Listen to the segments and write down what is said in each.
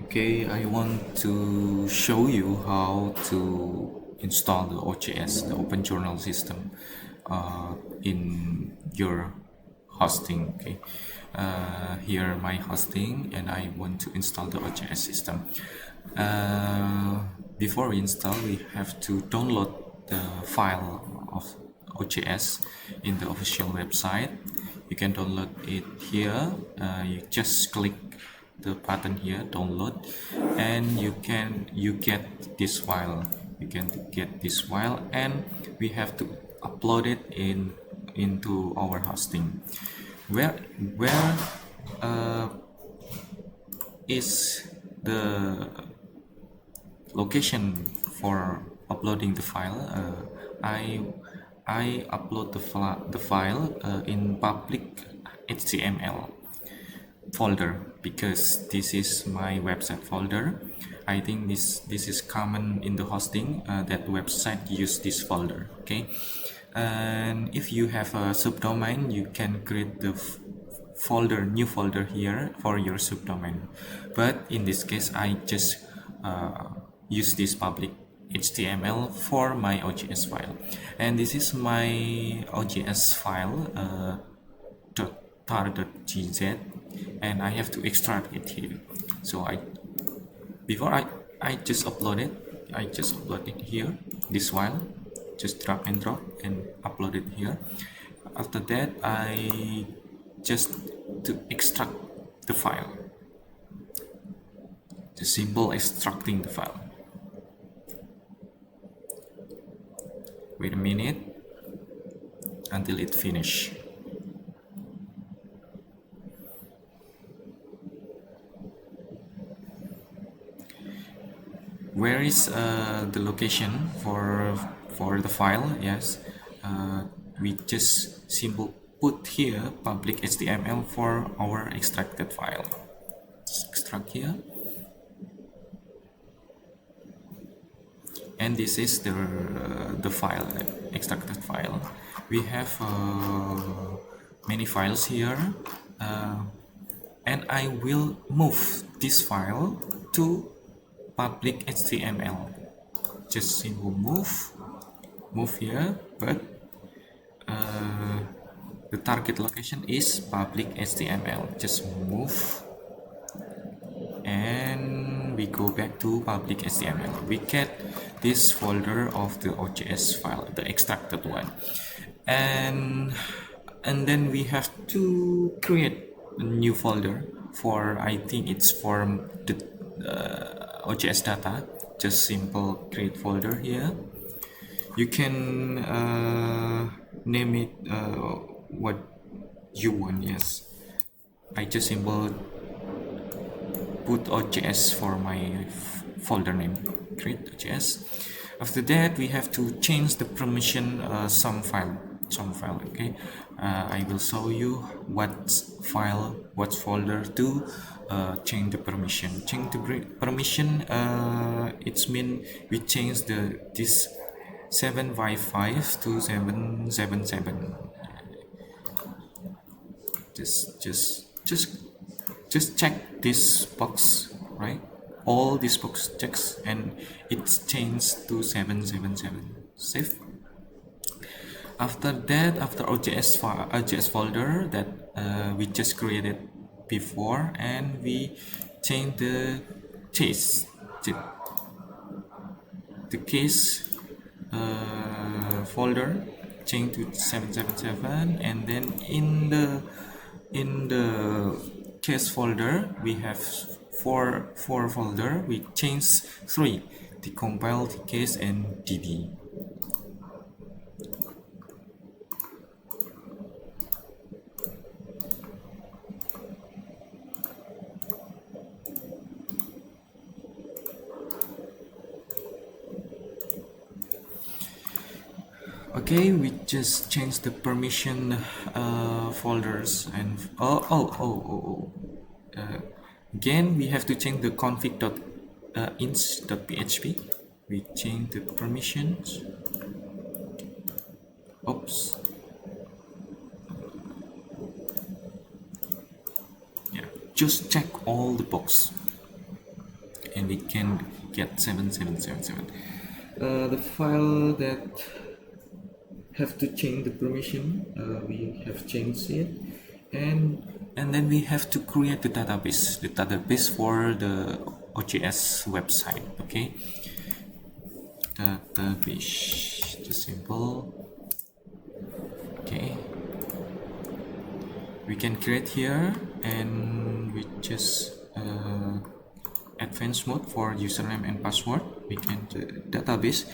Okay, I want to show you how to install the OJS, the Open Journal System, in your hosting. Okay, here my hosting, and I want to install the OJS system. Before we install, we have to download the file of OJS in the official website. You can download it here. You just click the button here, download, and you get this file. You can get this file, and we have to upload it into our hosting. Where is the location for uploading the file? I upload the file in public HTML folder, because this is my website folder. I think this is common in the hosting, that website use this folder. Okay, and if you have a subdomain, you can create the new folder here for your subdomain, but in this case I just use this public HTML for my OJS file, and this is my OJS file, .tar.gz, and I have to extract it here. So before I just upload it here, this file, just drag and drop and upload it here. After that, I just to extract the file, the simple extracting the file. Wait a minute until it finish. Where is the location for the file? Yes, we just simple put here public HTML for our extracted file. Just extract here, and this is the file, extracted file. We have many files here, and I will move this file to public HTML. Just simple move here, but the target location is public HTML. Just move, and we go back to public HTML. We get this folder of the OJS file, the extracted one, and then we have to create a new folder for, I think it's for the OJS data. Just simple create folder here. You can name it what you want. Yes, I just simple put OJS for my folder name, create OJS. After that, we have to change the permission some file. Okay, I will show you what file, what folder to change the permission. Change the permission, it's mean we change this 755 to 777. Just check this box, right? All this box checks, and it's changed to 777. Save. After that, after OJS folder that we just created before, and we change the case, folder, change to 777, and then in the case folder we have four folder. We change 3: the compile, the case, and DB. Okay, we just change the permission folders, and again we have to change the config.inch.php. We change the permissions. Oops. Yeah, just check all the box. and we can get 7777. The file that have to change the permission, we have changed it, and then we have to create the database for the OJS website. Okay, database, just simple. Okay, we can create here, and we just advanced mode for username and password. We can database,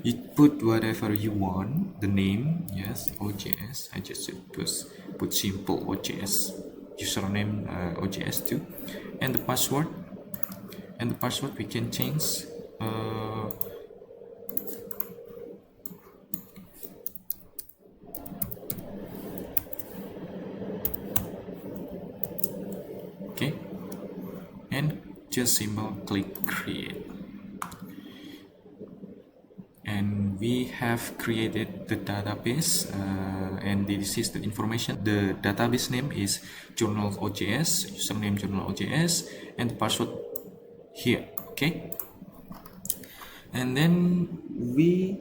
you put whatever you want, the name, yes, OJS. I just put simple OJS username, OJS2, and the password, we can change okay, and just simple click create, and we have created the database, and this is the information. The database name is journal OJS, username journal OJS, and the password here. Okay, and then we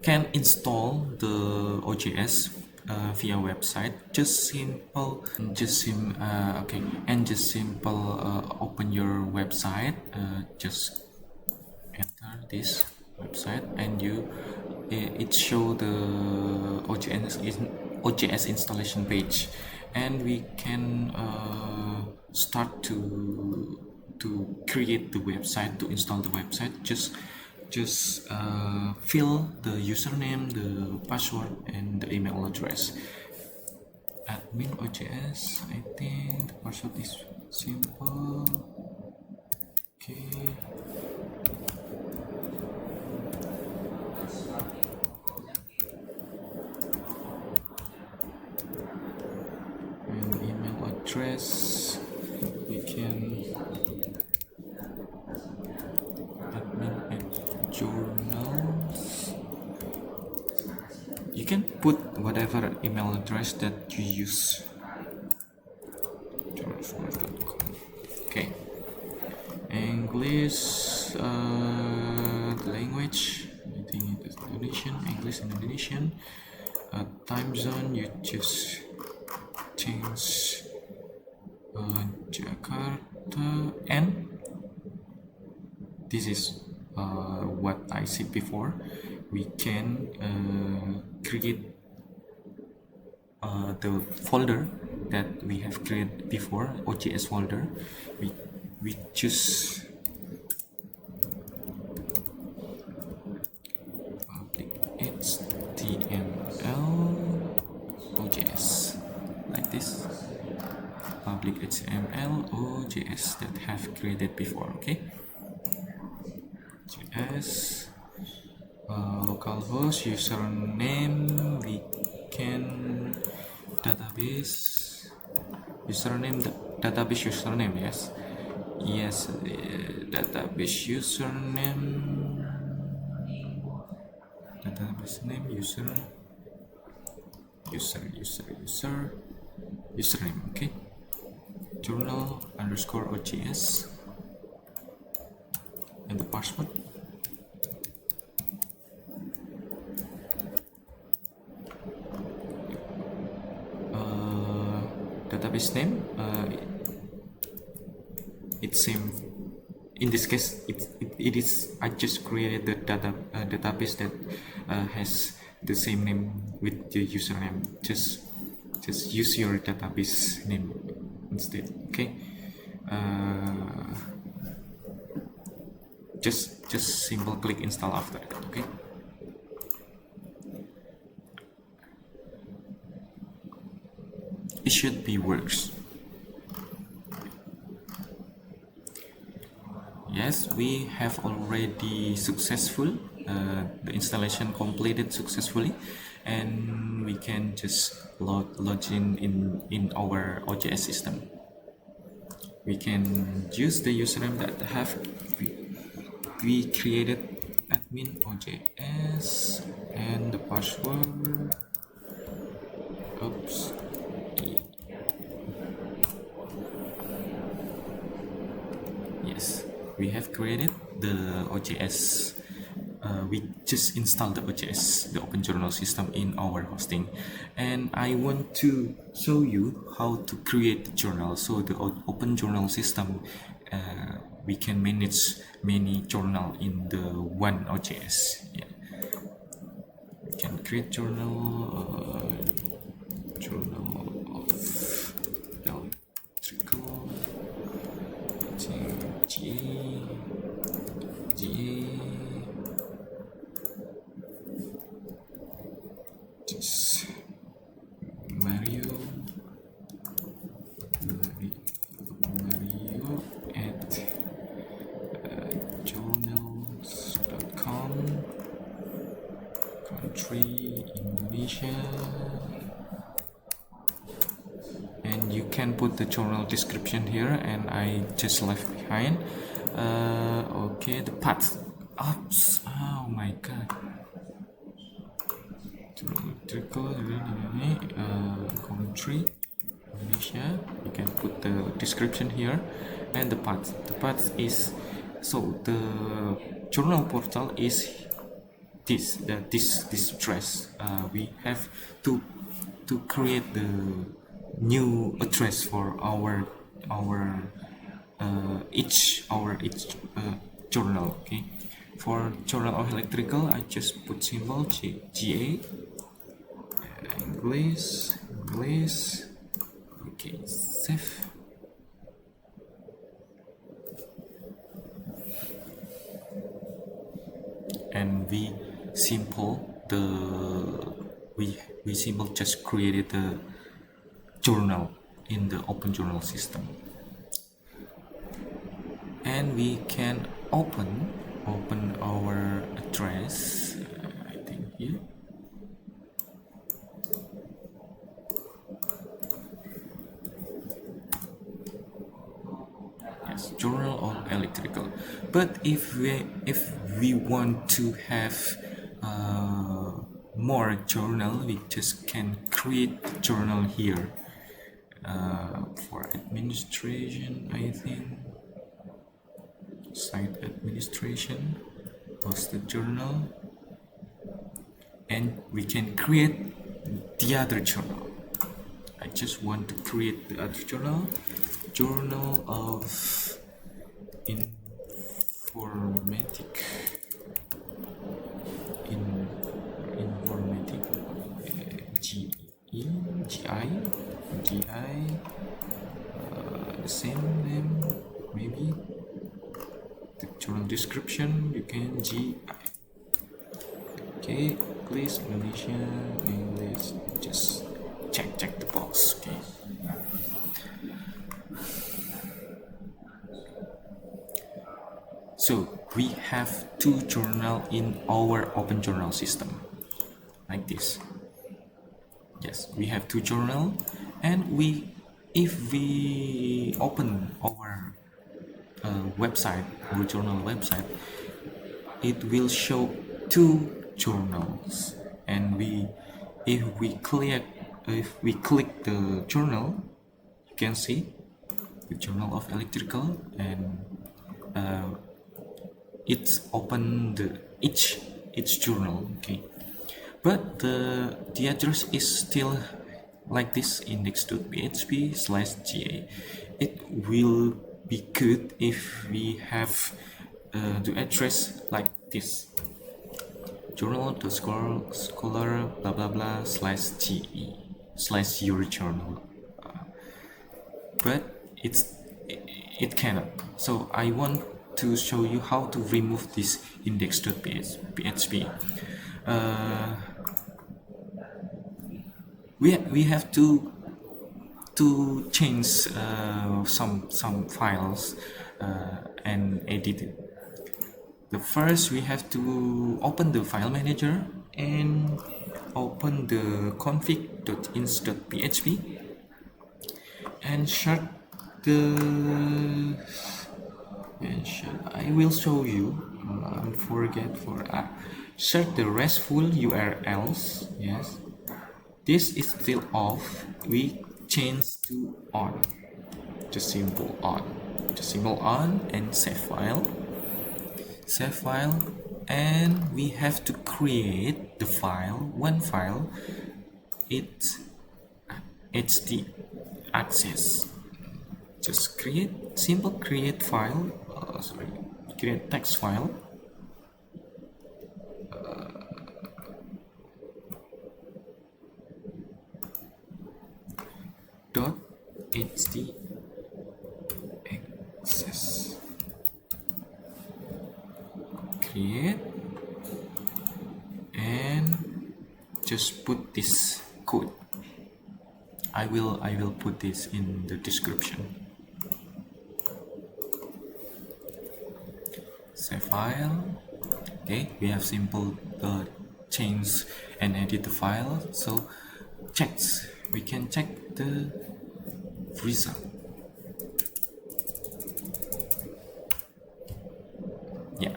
can install the OJS via website. Just simple open your website, just enter this website, and it show the OJS installation page, and we can start to create the website, to install the website. Just fill the username, the password, and the email address. Admin OJS, I think the password is simple. Okay, and email address, we can admin at journals. You can put whatever email address that you use. journals.com. Okay, English, the language, I think it is Indonesian, English and Indonesian. Time zone, you just change Jakarta, and this is what I said before. We can create the folder that we have created before, OJS folder. We choose public HTML OJS, like this, public HTML OJS that have created before. Okay, JS, localhost, username, we can database username, database username, yes, database username, database name, username. Okay, journal underscore OJS, and the password. Database name, it's same. In this case, it is, I just created the database that has the same name with the username. Just use your database name instead. Okay, just simple click install after that. Okay, it should be works. Yes, we have already successful, the installation completed successfully, and we can just log in our OJS system. We can use the username that have we created, admin OJS, and the password. Oops. Yes, we have created the OJS. We just installed the OJS, the Open Journal system in our hosting, and I want to show you how to create the journal. So the Open Journal system, we can manage many journal in the one OJS. Yeah. We can create journal of electrical GA just Mario at journals.com, country Indonesia, and you can put the journal description here, and I just left behind. Okay, the path. Oops. Oh my god. Country Indonesia. You can put the description here, and the path. The path is, so the journal portal is this address. We have to create the new address for each journal. Okay, for journal of electrical, I just put symbol GA, English. Okay, save. And we simple just created the journal in the Open Journal system, and we can open our address. I think here. Yes, journal of electrical. But if we want to have more journal, we just can create journal here. For administration, I think site administration was the journal, and we can create the other journal. I just want to create the other journal of informatic GI, the same name, maybe the journal description you can GI. Okay, please Malaysia English, just check the box. Okay, so we have two journal in our Open Journal system, like this. Yes, we have two journal, and if we open our website, our journal website, it will show two journals, and if we click the journal, you can see the journal of electrical, and it's open each journal. Okay, but the address is still like this, index.php/ga. It will be good if we have the address like this, journal.scholar blah blah blah /ge/your journal, but it cannot. So I want to show you how to remove this index.php. We have to change some files and edit it. The first, we have to open the file manager and open the config.inst.php and start I will show you. Search the RESTful URLs. Yes, this is still off. We change to on, just simple on. put a symbol on and save file. Save file, and we have to create the file, one file. It's the access. Just create, simple create file, create text file. Dot html access. Create, and just put this code. I will put this in the description. Save file. Okay, we have simple change and edit the file. So checks, we can check the result. Yeah,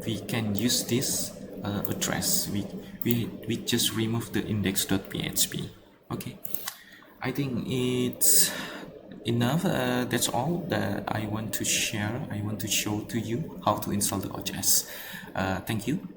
we can use this address. We just remove the index.php. Okay, I think it's enough. That's all that I want to share. I want to show to you how to install the OJS. Thank you.